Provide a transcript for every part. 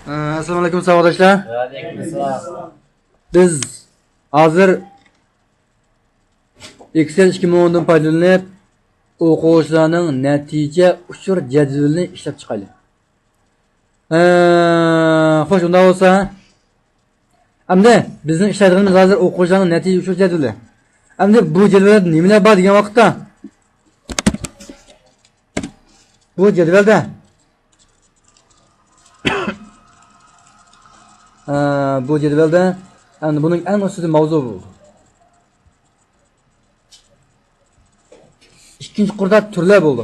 Assalomu alaykum savodashlar. Va alaykum assalom. Biz hozir Excel 2010 dan foydalanib o'quvchilarning natija uchur jadvalini ishlab chiqaylik. Xo'sh, unda bo'lsa, endi bizning ishlaydiganimiz hozir o'quvchilarning natija uchur jadvali. Endi bu jadvalda nimalar bor degan vaqtda bu jadvalda endi buning eng ustida mavzu bo'ldi. İkinci qurda turlar bo'ldi.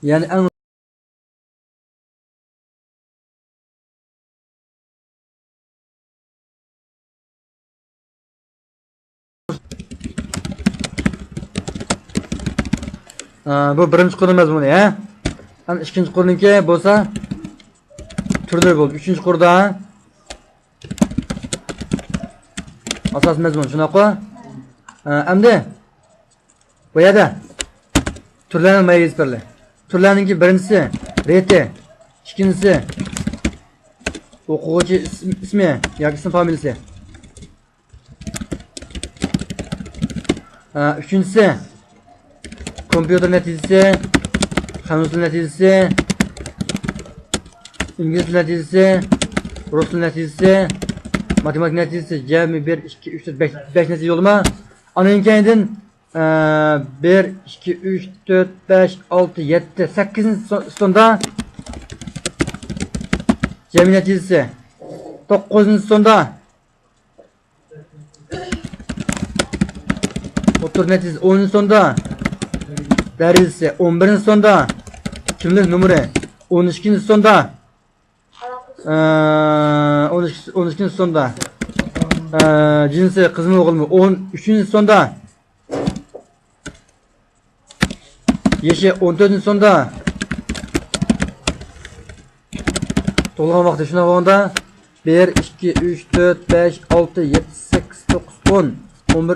Ya'ni eng bu birinchi qurning mazmuni, ha? Endi ikkinchi qurniki bo'lsa turlar bo'ldi. Uchinchi qurda asos mazmun shunaqa. Endi bu yerda turlarni mayyiz birlar. Turlarninki birinchisi reti, ikkinchisi o'quvchi ismi yoki ism familiyasi. Uchinchisi kompyuter natijasi, qonun natijasi, ingliz natijasi, rus natijasi, matematik natijasi, jami 1 2 3 4 5 natija yo'lma. Ondan keyin 1 2 3 4 5 6 7 8 sonda jami natijasi, 9 sonda otur natijasi, 10 sonda derecesi, 11 sonda kimlik numara, 12 sonda 12 sonda cinsi kızım oğlum, 13 sonda yaşı, 14 sonda to'lg'an vaqti shuna bo'lganda 1 2 3 4 5 6 7 8 9 10 11